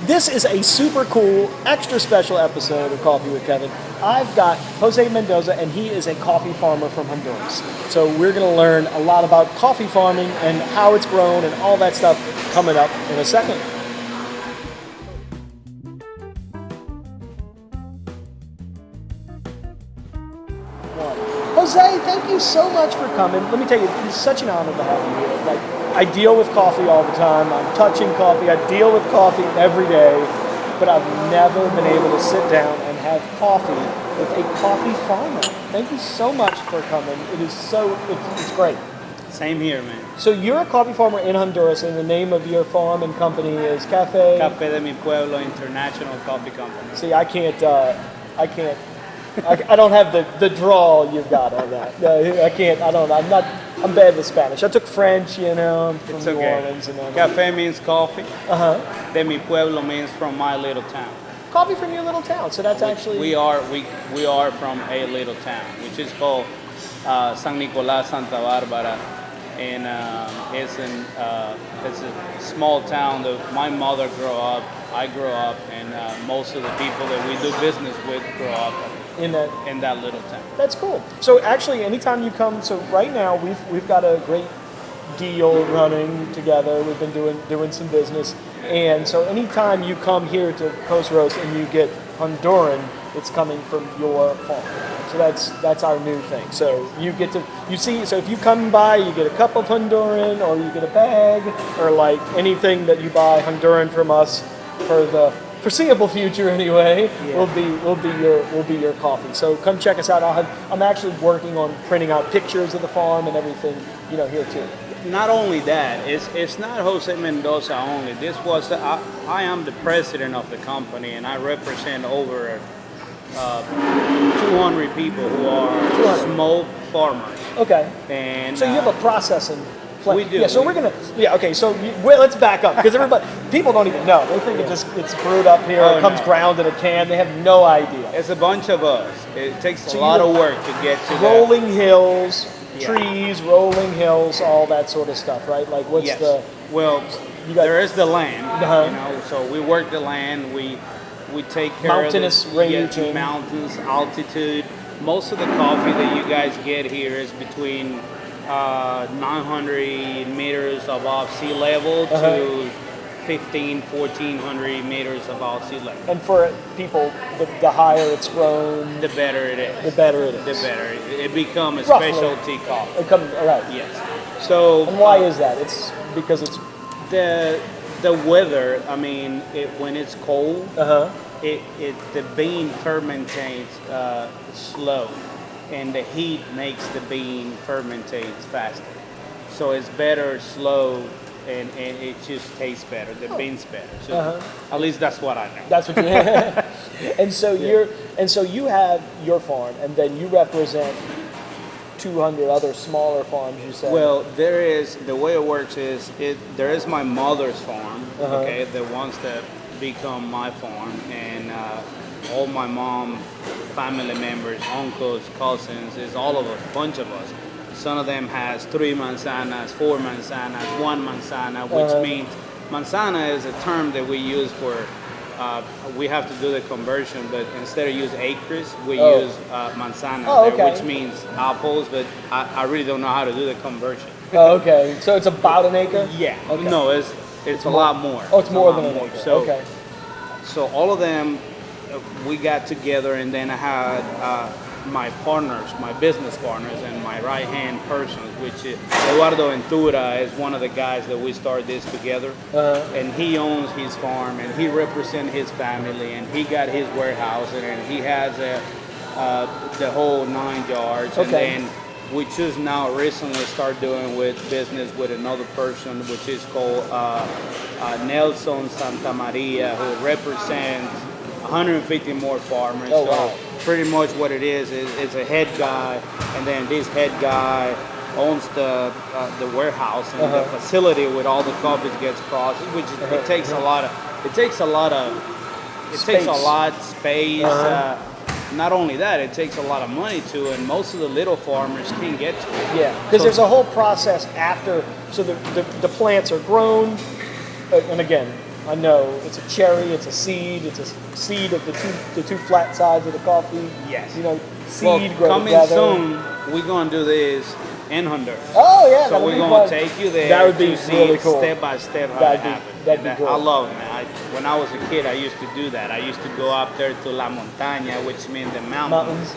this is a super cool, extra special episode of Coffee with Kevin. I've got Jose Mendoza, and he is a coffee farmer from Honduras. So we're going to learn a lot about coffee farming and how it's grown and all that stuff coming up in a second. Jose, thank you so much for coming. Let me tell you, it's such an honor to have you here. Like, I deal with coffee all the time. I'm touching coffee. I deal with coffee every day, but I've never been able to sit down and have coffee with a coffee farmer. Thank you so much for coming. It is it's great. Same here, man. So you're a coffee farmer in Honduras, and the name of your farm and company is Café de Mi Pueblo International Coffee Company. See, I don't have the drawl you've got on that. No, I can't. I'm bad with Spanish. I took French, I'm from It's New okay. Orleans. Café means coffee. Uh-huh. De Mi Pueblo means from my little town. Coffee from your little town. So that's actually... We are from a little town, which is called San Nicolás, Santa Bárbara. And it's a small town that my mother grew up, I grew up, and most of the people that we do business with grew up in that little town. That's cool. So actually, anytime you come, so right now we've got a great deal running together. We've been doing some business, and so anytime you come here to Post Roast and you get Honduran, it's coming from your farm. So that's our new thing. So so if you come by, you get a cup of Honduran, or you get a bag, or like anything that you buy Honduran from us for the foreseeable future anyway, will be your coffee. So come check us out. I'm actually working on printing out pictures of the farm and everything, here too. Not only that, it's not Jose Mendoza only. I am the president of the company, and I represent over 200 people who are small farmers. Okay. And so you have a processing plant. We do. Yeah. So okay. So let's back up, because people don't even know. They think it's brewed up here. It comes ground in a can. They have no idea. It's a bunch of us. It takes a lot of work to get to rolling hills, trees, rolling hills, all that sort of stuff, right? Like there is the land. Uh-huh. So we work the land. We take care mountainous of range, mountains, altitude. Most of the coffee that you guys get here is between 900 meters above sea level to 1,400 meters above sea level. And for people, the higher it's grown, the better it is. The better it is. The better it becomes a Roughly. specialty coffee. Right. Yes. So. And why is that? It's because it's the weather. I mean, when it's cold, the bean fermentates slow, and the heat makes the bean fermentate faster. So it's better slow, and it just tastes better. The bean's better. So at least that's what I know. That's what you. And so you have your farm, and then you represent 200 other smaller farms, you said. Well, the way it works is there is my mother's farm, okay, the ones that become my farm, and all my mom, family members, uncles, cousins, is all of a bunch of us. Some of them has 3 manzanas, 4 manzanas, 1 manzana, which means manzana is a term that we use for. We have to do the conversion, but instead of use acres, we use manzanas, which means apples, but I really don't know how to do the conversion. Oh, okay. So it's about an acre? Yeah. Okay. No, it's a lot more. Oh, it's more than an acre. So, okay. So all of them, we got together, and then I had my partners, my business partners, and my right-hand person, which is Eduardo Ventura, is one of the guys that we started this together. And he owns his farm, and he represents his family, and he got his warehouse, and he has the whole 9 yards. Okay. And then we just now recently start doing business with another person, which is called Nelson Santa Maria, who represents 150 more farmers. Oh, wow. Pretty much what it is it's a head guy, and then this head guy owns the warehouse and the facility with all the coffees gets processed, which it takes a lot of space. Not only that, it takes a lot of money too, and most of the little farmers can't get to it. Yeah, because there's a whole process after. So the plants are grown, and again, I know it's a cherry, it's a seed, it's a seed of the two flat sides of the coffee. Yes. You know, Well, seed grow coming together. soon, we're gonna do this in Honduras. Oh yeah, So that would we're be gonna fun. take you there That would be to see really cool. step by step how it That'd be- happens. that'd And be I cool. love it, man. When I was a kid, I used to do that. I used to go up there to La Montaña, which means the mountains.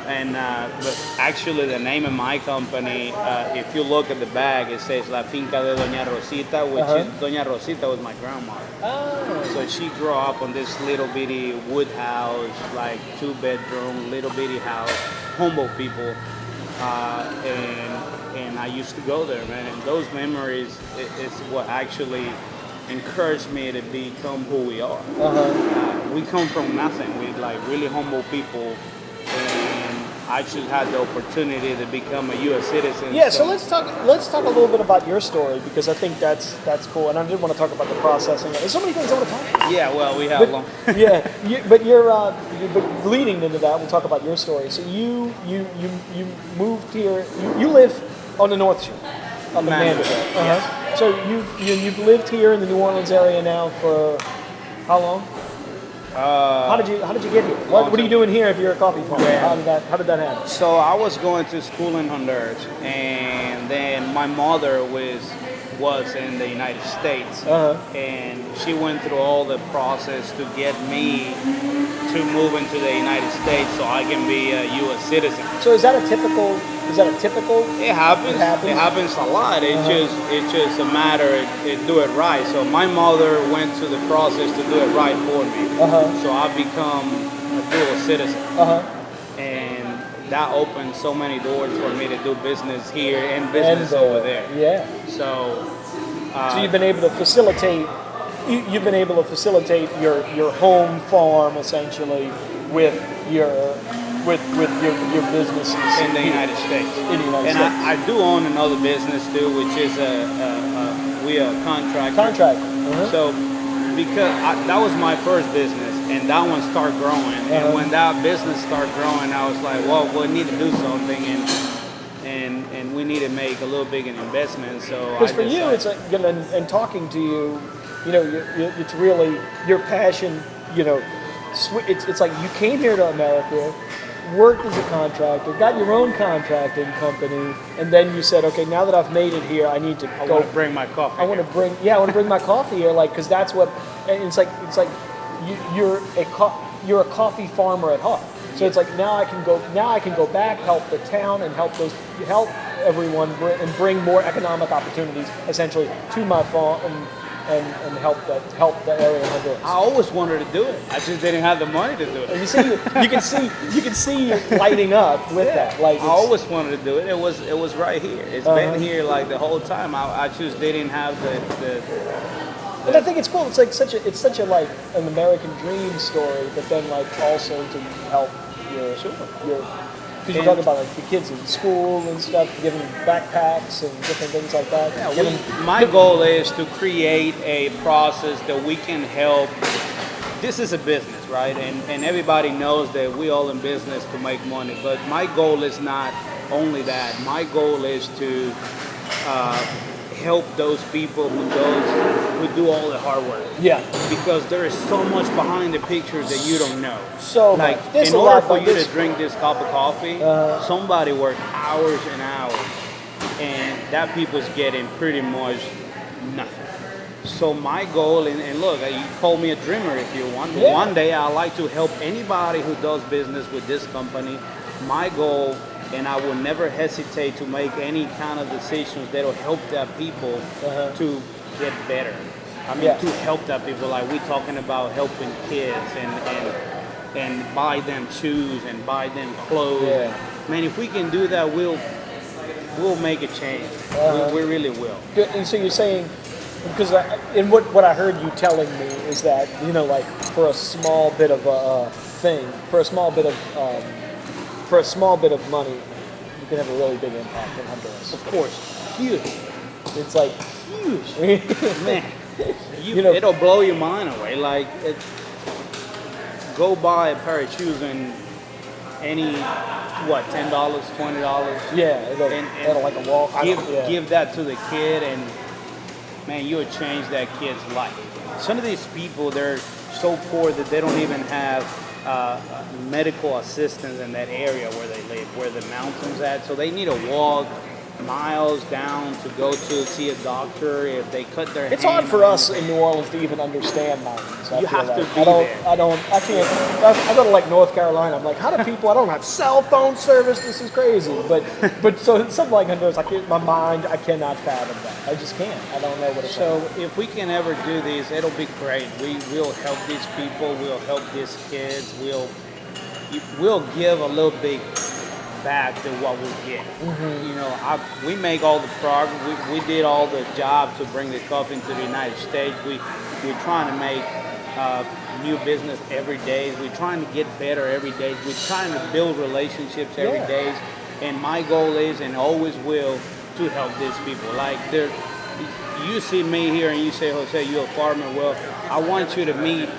And but actually, the name of my company, if you look at the bag, it says La Finca de Doña Rosita, which is Doña Rosita was my grandmother. Oh. So she grew up on this little bitty wood house, like 2-bedroom, little bitty house, humble people, and I used to go there, man. And those memories is what actually encouraged me to become who we are. We come from nothing. We like really humble people, and I just had the opportunity to become a U.S. citizen. Yeah, so let's talk a little bit about your story, because I think that's cool, and I did want to talk about the processing. There's so many things I want to talk about. Yeah, well, we have long. Yeah, but but leading into that, we'll talk about your story. So you moved here. You live on the North Shore, up in Mandeville, Mandeville. yes. So you've lived here in the New Orleans area now for how long? How did you get here? What are you doing here if you're a coffee farmer? Yeah. How did that happen? So I was going to school in Honduras, and then my mother was in the United States, and she went through all the process to get me to move into the United States so I can be a U.S. citizen. So is that a typical? It happens. It happens a lot. It's just a matter of do it right. So my mother went through the process to do it right for me. So I become a dual citizen. And that opened so many doors for me to do business here and business over there. Yeah. So you've been able to facilitate. You've been able to facilitate your home farm essentially with your businesses in the United States. In the United States. I do own another business too, which is we are contractor. So because that was my first business, and that one started growing. And when that business started growing, I was like, well, we need to do something, and we need to make a little big an investment. So because for you, it's like, and talking to you, it's really your passion. It's like you came here to America, worked as a contractor, got your own contracting company, and then you said, okay, now that I've made it here, I need to I want to bring my coffee. I want to bring my coffee here, like, because that's what. And it's like you're a coffee farmer at heart. So it's like now I can go back, help the town, and help everyone, and bring more economic opportunities essentially to my farm. And help the area in Honduras. I always wanted to do it. I just didn't have the money to do it. And you can see you lighting up with that. Like I always wanted to do it. It was right here. It's been here like the whole time. I just didn't have the And I think it's cool. It's like such a like an American dream story, but then like also to help your because you're talking about like the kids in school and stuff, giving them backpacks and different things like that. Yeah, my goal is to create a process that we can help. This is a business, right? And everybody knows that we all in business to make money. But my goal is not only that. My goal is to help those people who do all the hard work. Yeah. Because there is so much behind the picture that you don't know. So like in order for you to drink this cup of coffee, somebody worked hours and hours, and that people's getting pretty much nothing. So my goal, and look, you call me a dreamer if you want. Yeah. One day I like to help anybody who does business with this company. My goal. And I will never hesitate to make any kind of decisions that will help that people to get better. I mean, to help that people. Like we're talking about helping kids and buy them shoes and buy them clothes. Yeah. Man, if we can do that, we'll make a change. We really will. Good. And so you're saying, because what I heard you telling me is that like for a small bit of for a small bit of money, you can have a really big impact in Honduras. Of course, huge. It's like huge, man. It'll blow your mind away. Like, go buy a pair of shoes in any $10, $20. Yeah, it'll like a wall. Give that to the kid, and man, you'll change that kid's life. some of these people, they're so poor that they don't even have medical assistance in that area where they live, where the mountain's at. So they need to walk miles down to go to see a doctor if they cut their It's hand hard for or us anything. in New Orleans to even understand mountains. I You feel have to like. be there. I can't. I go to like North Carolina. I'm like, how do people? I don't have cell phone service. This is crazy. But so something like Honduras, my mind, I cannot fathom that. I just can't. I don't know what it's So like. if we can ever do this, it'll be great. We'll help these people. We'll help these kids. We'll give a little bit back to what we get. You know, we make all the progress. We did all the job to bring the coffee into the United States. We're trying to make new business every day. We're trying to get better every day. We're trying to build relationships every day. And my goal is, and always will, to help these people. Like you see me here and you say, Jose, you're a farmer. Well, I want you to meet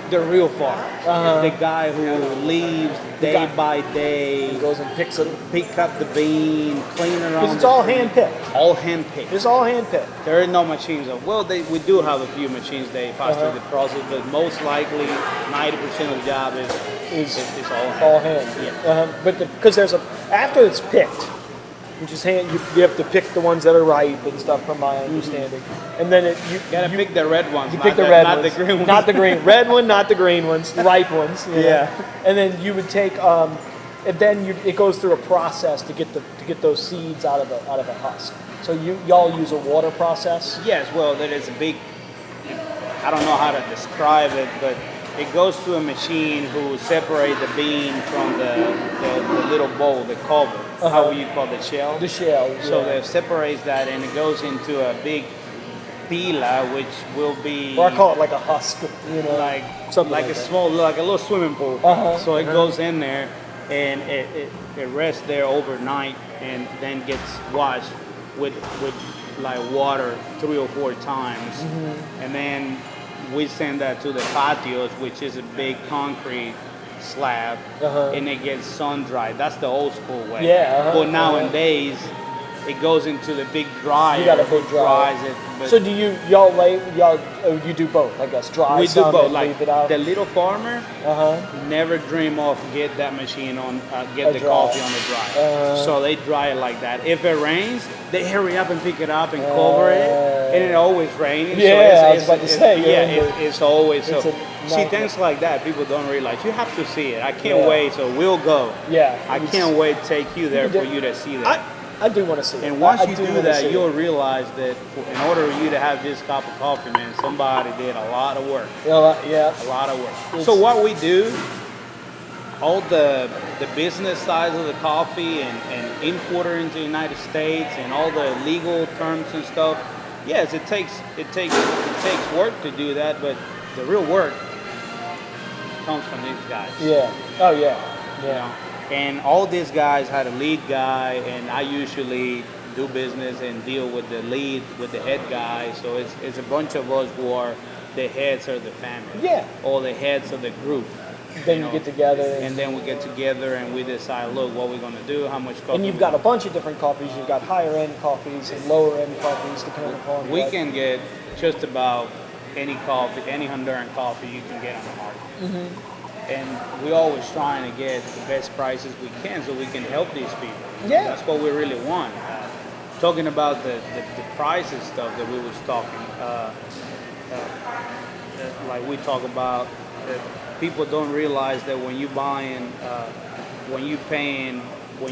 the real farmer, the guy who leaves day by day, He goes and picks it. pick up the bean, clean around. Because it's all hand picked. All hand picked. It's all hand picked. There are no machines. Well, we do have a few machines that faster the process, but most likely 90% of the job is all hand. All hand. Yeah. But because after it's picked, which is hand, you have to pick the ones that are ripe and stuff, from my understanding. And then you Gotta pick the red ones. You pick the red ones, not the green ones. not the green. Red one, not the green ones. The ripe ones. Yeah. And then you would take, and then it goes through a process to get those seeds out of a husk. So y'all use a water process. Yes, well, there is a big, I don't know how to describe it, but it goes through a machine who separate the bean from the little bowl, the cover. How you call the shell? The shell. So yeah. that separates that, and it goes into a big pila, which will be Or I call it like a husk. like something like like a that. small, like a little swimming pool. So it goes in there, and it rests there overnight, and then gets washed with like water 3 or 4 times, and then we send that to the patios, which is a big concrete slab, and it gets sun dried. That's the old school way. Yeah, But nowadays, it goes into the big dryer. You got a big dryer. Dries it. But So do you you do both? I guess dry we do some both. and Like leave it out. the little farmer, never dream of get that machine on, get the dry. coffee on the dryer. So they dry it like that. If it rains, they hurry up and pick it up and cover it, and it always rains. Yeah, I was about to say, it's always it's so. a See, nightmare. things like that, people don't realize. You have to see it. I can't Yeah. wait, so we'll go. Yeah, I it's- can't wait to take you there do- for you to see that. I do want to see it. And once I you do wanna see that, it. you'll realize that in order for you to have this cup of coffee, man, somebody did a lot of work. Yeah. A lot of work. It's- So what we do, all the business side of the coffee and importer into the United States and all the legal terms and stuff, yes, it takes work to do that, but the real work comes from these guys. Yeah. Oh yeah. You know? And all these guys had a lead guy, and I usually do business and deal with the head guy. So it's a bunch of us who are the heads of the family. Yeah. Or the heads of the group. Then you know. get together. And then we get together and we decide, look, what we're gonna do, how much coffee. And you've got a bunch of different coffees. You've got higher end coffees and lower end coffees, depending upon. we can get just about any coffee, any Honduran coffee you can get on the market. And we're always trying to get the best prices we can so we can help these people. Yeah. That's what we really want. Talking about the prices stuff that we was talking, like we talk about, people don't realize that when you buying, when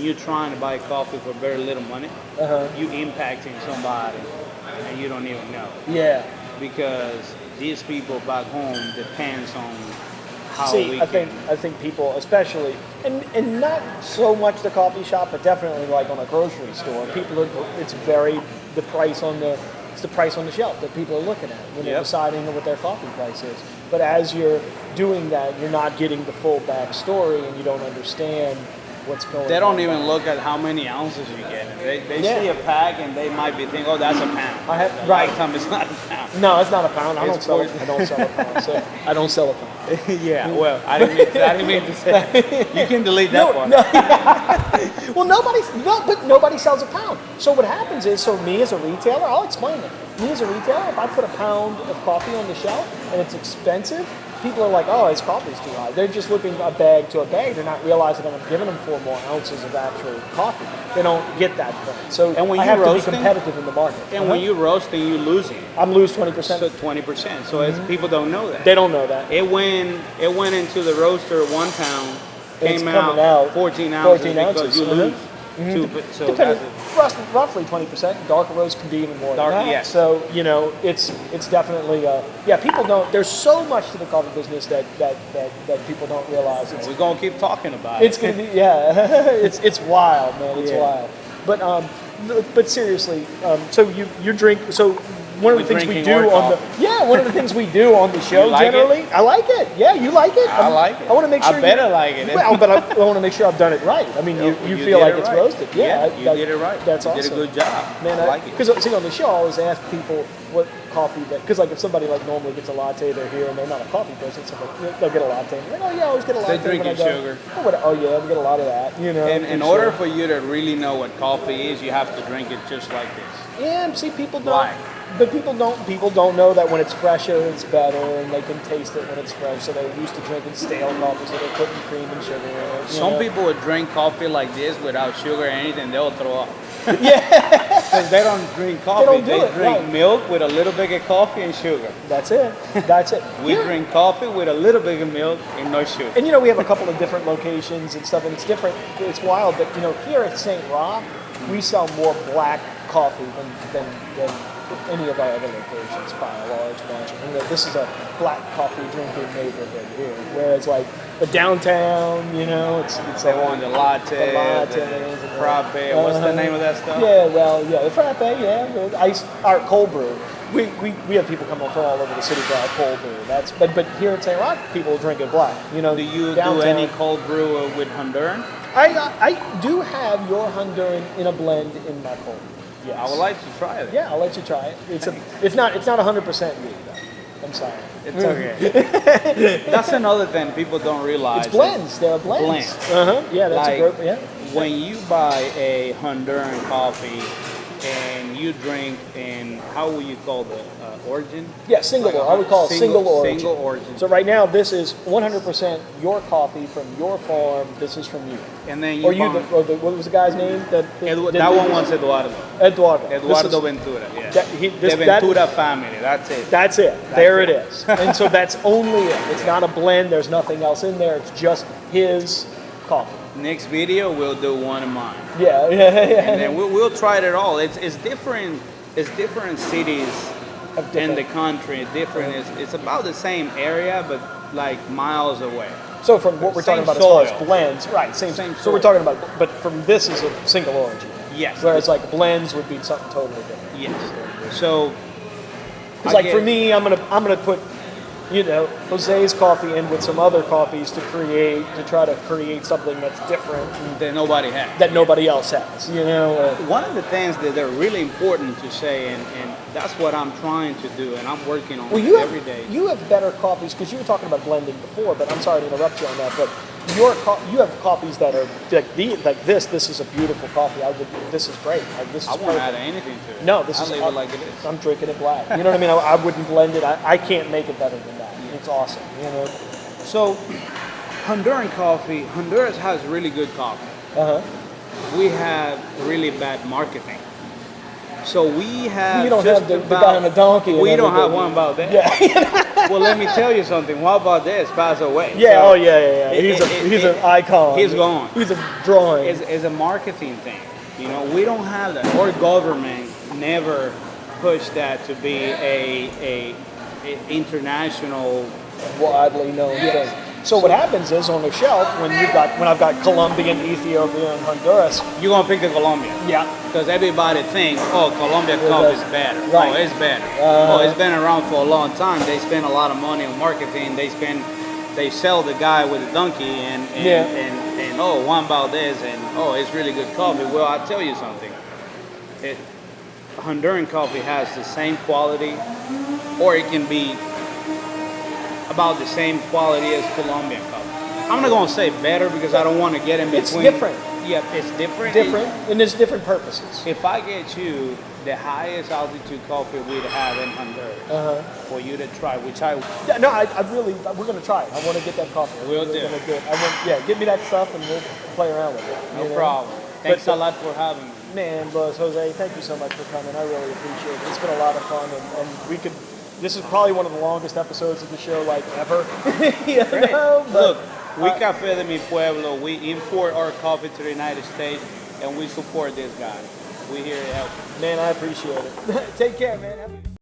you're trying to buy coffee for very little money, you impacting somebody and you don't even know. Yeah. Because these people back home depends on how See, we I can. think people, especially, and not so much the coffee shop, but definitely like on a grocery store, people are. It's the price on the shelf that people are looking at when they're deciding what their coffee price is. But as you're doing that, you're not getting the full backstory, and you don't understand what's going on. They don't even look at how many ounces you get. They see a pack and they might be thinking, oh, that's a pound. A lot of time it's not a pound. No, it's not a pound. I don't sell a pound. So I don't sell a pound. Yeah, well, I didn't mean to say. You can delete that one. No. Well, but nobody sells a pound. So what happens is, so me as a retailer, I'll explain it. Me as a retailer, if I put a pound of coffee on the shelf and it's expensive, people are like, oh, his coffee's too high. They're just looking a bag to a bag. They're not realizing that I'm giving them 4 more ounces of actual coffee. They don't get that point. So and when I you're have roasting, to be competitive in the market. And when you're roasting, you losing. I'm lose 20%. So 20%. So as people don't know that. They don't know that. It went into the roaster 1 pound, came out out 14 ounces because you lose. So Roughly 20%. Darker roast can be even more than that. Yes. So it's definitely people don't. There's so much to the coffee business that people don't realize. We're gonna keep talking about it. It's gonna be it's wild, man. It's wild. But seriously, so you drink so. One of the things we do on the show generally. I like it. Yeah, you like it. I like it. I want to make sure. I better like it. Well, but I want to make sure I've done it right. I mean, you feel like it's roasted. Yeah, you did it right. That's awesome. You did a good job. Man, I like it. Because see, on the show, I always ask people what coffee because like if somebody like normally gets a latte, they're here and they're not a coffee person, so they'll get a latte. And they're like, oh yeah, I always get a latte. They drink sugar. Oh yeah, we get a lot of that. And in order for you to really know what coffee is, you have to drink it just like this. Yeah, see, people don't. But people don't know that when it's fresher, it's better, and they can taste it when it's fresh. So they're used to drinking stale coffee, so they're putting cream and sugar in it. Some people would drink coffee like this without sugar or anything, they'll throw up. Yeah. Because they don't drink coffee. They drink milk with a little bit of coffee and sugar. That's it. That's it. We drink coffee with a little bit of milk and no sugar. And we have a couple of different locations and stuff, and it's different. It's wild, but here at St. Roch, we sell more black coffee than any of our other locations by a large margin. This is a black coffee drinking neighborhood here, whereas like the downtown, it's they want the latte, the frappe. What's the name of that stuff? Yeah, the frappe. Yeah, the ice, our cold brew. We have people coming from all over the city for our cold brew. But here at St. Roch, people drink it black. Do you do any cold brew with Honduran? I do have your Honduran in a blend in my cold. Yes. I would like to try it. Yeah, I'll let you try it. It's not 100% you though. I'm sorry. It's okay. That's another thing people don't realize. It's blends. There are blends. Yeah, that's a group. Yeah. When you buy a Honduran coffee and you drink in, how would you call the origin? Yeah, I would call it single origin. Single origin. So right now, this is 100% your coffee from your farm. This is from you. And then what was the guy's name? That one was Eduardo. Eduardo Ventura. Yeah. The Ventura family. That's it. That's it. There it is. And so that's only it. It's not a blend. There's nothing else in there. It's just his coffee. Next video, we'll do one of mine. Yeah. And then we'll try it all. It's different. It's different cities in the country. It's about the same area, but like miles away. So from what we're talking about soil. as far as blends, right? Same. So we're talking about, but from this is a single origin. Yes. Whereas like blends would be something totally different. Yes. So it's like for me, I'm gonna put Jose's coffee in with some other coffees to try to create something that's different that nobody has. That nobody else has. One of the things that are really important to say, and that's what I'm trying to do, and I'm working on every day. You have better coffees because you were talking about blending before, but I'm sorry to interrupt you on that, but you have coffees that are like this. This is a beautiful coffee. This is great. I won't add anything to it. No, I'll leave it like it is. I'm drinking it black. You know what I mean? I wouldn't blend it. I can't make it better than that. It's awesome. So, Honduran coffee. Honduras has really good coffee. We have really bad marketing. So we have. You don't have the guy on a donkey. We don't have one about that. Yeah. Well, let me tell you something. What about this? Pass away. Yeah. So yeah. He's an icon. He's gone. He's a drawing. It's a marketing thing. We don't have that. Our government never pushed that to be a international, widely known thing. So what happens is on the shelf when I've got Colombian, Ethiopia, and Honduras, you're gonna pick the Colombian. Yeah. Because everybody thinks, Colombia coffee is better. Right. Oh, it's better. It's been around for a long time. They spend a lot of money on marketing. They sell the guy with the donkey and and Juan Valdez, and it's really good coffee. Well, I'll tell you something. Honduran coffee has the same quality, or it can be about the same quality as Colombian coffee. I'm not gonna say better because I don't want to get in between. It's different. Yeah, it's different. Different, and there's different purposes. If I get you the highest altitude coffee we'd have in Honduras for you to try, which I Yeah, no, I really, we're gonna try it. I want to get that coffee. We'll We're do. gonna it. Yeah, give me that stuff and we'll play around with it. no you know? problem. Thanks But- a lot for having me. Man, Buzz, Jose, thank you so much for coming. I really appreciate it. It's been a lot of fun, and we could. This is probably one of the longest episodes of the show, like ever. you know? Look, we Café de Mi Pueblo. We import our coffee to the United States, and we support this guy. We here to help. Man, I appreciate it. Take care, man.